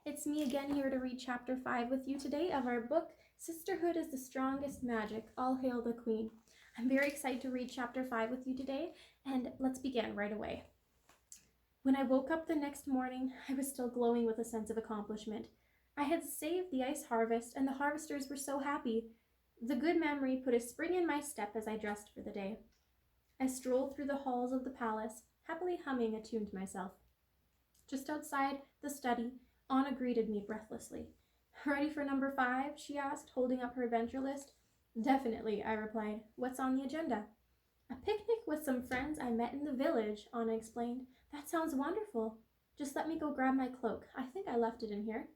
It's me again here to read Chapter 5 with you today of our book, Sisterhood is the Strongest Magic, All Hail the Queen. I'm very excited to read Chapter 5 with you today, and let's begin right away. When I woke up the next morning, I was still glowing with a sense of accomplishment. I had saved the ice harvest, and the harvesters were so happy. The good memory put a spring in my step as I dressed for the day. I strolled through the halls of the palace, happily humming a tune to myself. Just outside the study, Anna greeted me breathlessly. "Ready for number 5?" she asked, holding up her adventure list. "Definitely," I replied. "What's on the agenda?" "A picnic with some friends I met in the village," Anna explained. "That sounds wonderful. Just let me go grab my cloak. I think I left it in here."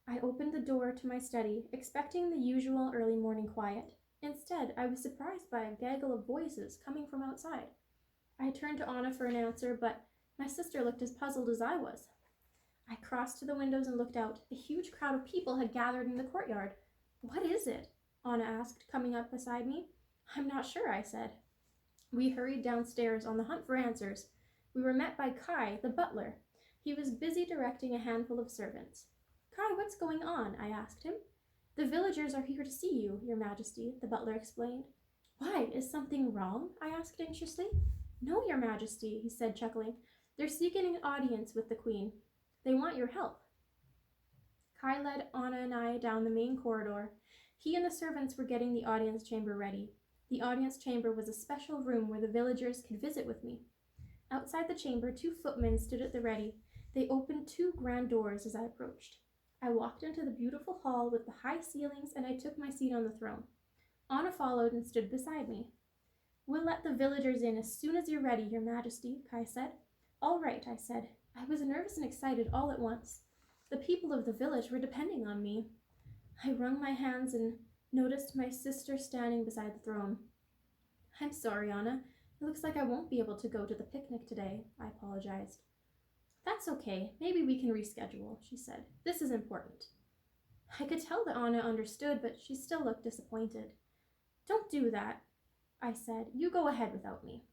I opened the door to my study, expecting the usual early morning quiet. Instead, I was surprised by a gaggle of voices coming from outside. I turned to Anna for an answer, but my sister looked as puzzled as I was. I crossed to the windows and looked out. A huge crowd of people had gathered in the courtyard. "What is it?" Anna asked, coming up beside me. "I'm not sure," I said. We hurried downstairs on the hunt for answers. We were met by Kai, the butler. He was busy directing a handful of servants. "Kai, what's going on?" I asked him. "The villagers are here to see you, Your Majesty," the butler explained. "Why, is something wrong?" I asked anxiously. "No, Your Majesty," he said, chuckling. "They're seeking an audience with the Queen. They want your help." Kai led Anna and I down the main corridor. He and the servants were getting the audience chamber ready. The audience chamber was a special room where the villagers could visit with me. Outside the chamber, 2 footmen stood at the ready. They opened 2 grand doors as I approached. I walked into the beautiful hall with the high ceilings, and I took my seat on the throne. Anna followed and stood beside me. "We'll let the villagers in as soon as you're ready, Your Majesty," Kai said. "All right," I said. I was nervous and excited all at once. The people of the village were depending on me. I wrung my hands and noticed my sister standing beside the throne. "I'm sorry, Anna. It looks like I won't be able to go to the picnic today," I apologized. "That's okay. Maybe we can reschedule," she said. "This is important." I could tell that Anna understood, but she still looked disappointed. "Don't do that," I said. "You go ahead without me."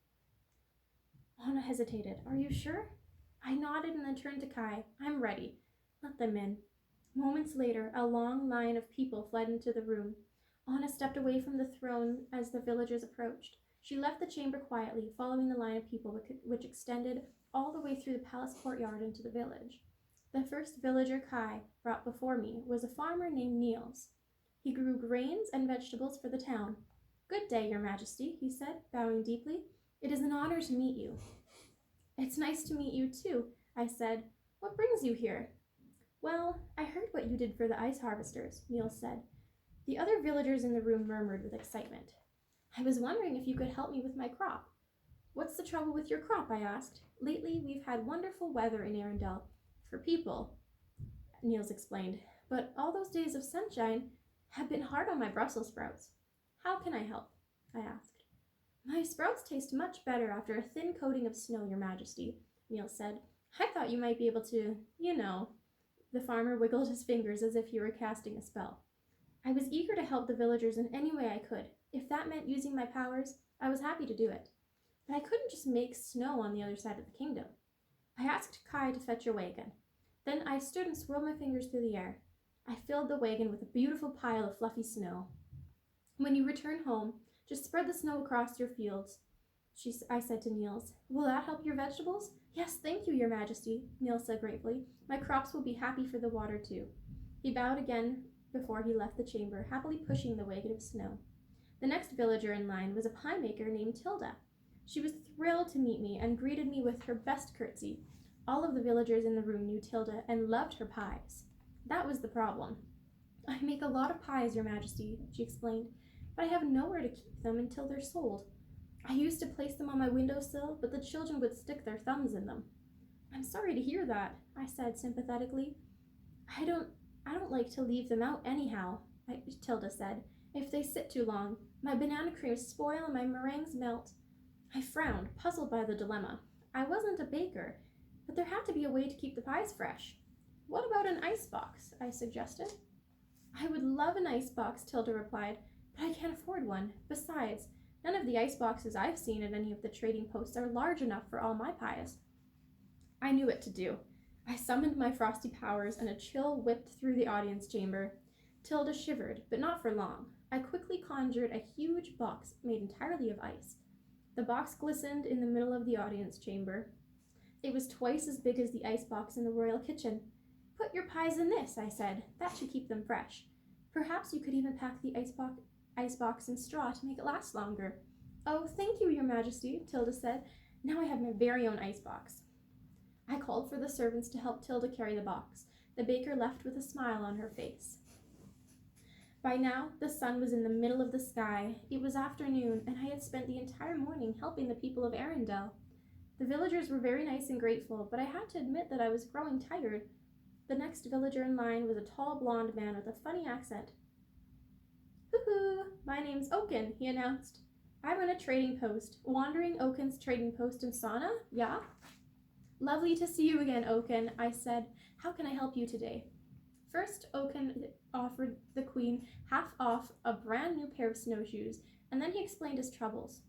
Anna hesitated. "Are you sure?" I nodded and then turned to Kai. "I'm ready. Let them in." Moments later, a long line of people fled into the room. Anna stepped away from the throne as the villagers approached. She left the chamber quietly, following the line of people which extended all the way through the palace courtyard into the village. The first villager Kai brought before me was a farmer named Niels. He grew grains and vegetables for the town. "Good day, Your Majesty," he said, bowing deeply. "It is an honor to meet you." "It's nice to meet you too," I said. "What brings you here?" "Well, I heard what you did for the ice harvesters," Niels said. The other villagers in the room murmured with excitement. "I was wondering if you could help me with my crop." "What's the trouble with your crop?" I asked. "Lately, we've had wonderful weather in Arendelle. For people," Niels explained. "But all those days of sunshine have been hard on my Brussels sprouts." "How can I help?" I asked. "My sprouts taste much better after a thin coating of snow, Your Majesty," Niels said. "I thought you might be able to, The farmer wiggled his fingers as if he were casting a spell. I was eager to help the villagers in any way I could. If that meant using my powers, I was happy to do it. But I couldn't just make snow on the other side of the kingdom. I asked Kai to fetch a wagon. Then I stood and swirled my fingers through the air. I filled the wagon with a beautiful pile of fluffy snow. "When you return home, just spread the snow across your fields," I said to Niels. "Will that help your vegetables?" "Yes, thank you, Your Majesty," Niels said gratefully. "My crops will be happy for the water, too." He bowed again before he left the chamber, happily pushing the wagon of snow. The next villager in line was a pie maker named Tilda. She was thrilled to meet me and greeted me with her best curtsy. All of the villagers in the room knew Tilda and loved her pies. That was the problem. "I make a lot of pies, Your Majesty," she explained, "but I have nowhere to keep them until they're sold. I used to place them on my windowsill, but the children would stick their thumbs in them." "I'm sorry to hear that," I said sympathetically. I don't like to leave them out anyhow," Tilda said. "If they sit too long, my banana creams spoil and my meringues melt." I frowned, puzzled by the dilemma. I wasn't a baker, but there had to be a way to keep the pies fresh. "What about an icebox?" I suggested. "I would love an icebox," Tilda replied, "but I can't afford one. Besides, none of the iceboxes I've seen at any of the trading posts are large enough for all my pies." I knew what to do. I summoned my frosty powers, and a chill whipped through the audience chamber. Tilda shivered, but not for long. I quickly conjured a huge box made entirely of ice. The box glistened in the middle of the audience chamber. It was twice as big as the ice box in the royal kitchen. "Put your pies in this," I said. "That should keep them fresh. Perhaps you could even pack the ice box in straw to make it last longer." "Oh, thank you, Your Majesty," Tilda said. "Now I have my very own ice box." I called for the servants to help Tilda carry the box. The baker left with a smile on her face. By now, the sun was in the middle of the sky. It was afternoon, and I had spent the entire morning helping the people of Arendelle. The villagers were very nice and grateful, but I had to admit that I was growing tired. The next villager in line was a tall blonde man with a funny accent. "Hoo-hoo, my name's Oaken," he announced. "I run a trading post. Wandering Oaken's trading post in Sauna, yeah?" "Lovely to see you again, Oaken," I said. "How can I help you today?" First, Oaken offered the queen half off a brand new pair of snowshoes, and then he explained his troubles.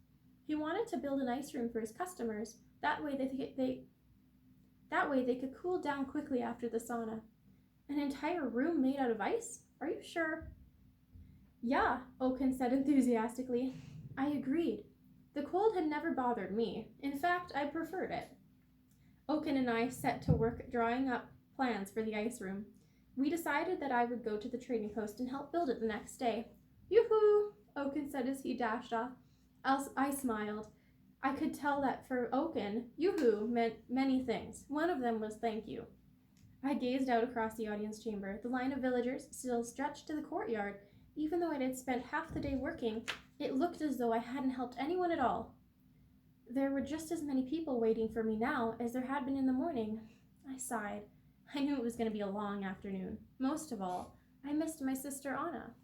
He wanted to build an ice room for his customers. That way they could cool down quickly after the sauna. "An entire room made out of ice? Are you sure?" "Yeah," Oaken said enthusiastically. I agreed. The cold had never bothered me. In fact, I preferred it. Oaken and I set to work drawing up plans for the ice room. We decided that I would go to the trading post and help build it the next day. "Yoo-hoo!" Oaken said as he dashed off. I smiled. I could tell that for Oaken, yoo-hoo meant many things. One of them was thank you. I gazed out across the audience chamber. The line of villagers still stretched to the courtyard. Even though I had spent half the day working, it looked as though I hadn't helped anyone at all. There were just as many people waiting for me now as there had been in the morning. I sighed. I knew it was going to be a long afternoon. Most of all, I missed my sister Anna.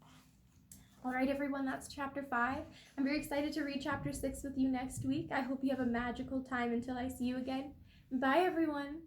All right, everyone, that's chapter 5. I'm very excited to read chapter 6 with you next week. I hope you have a magical time until I see you again. Bye, everyone.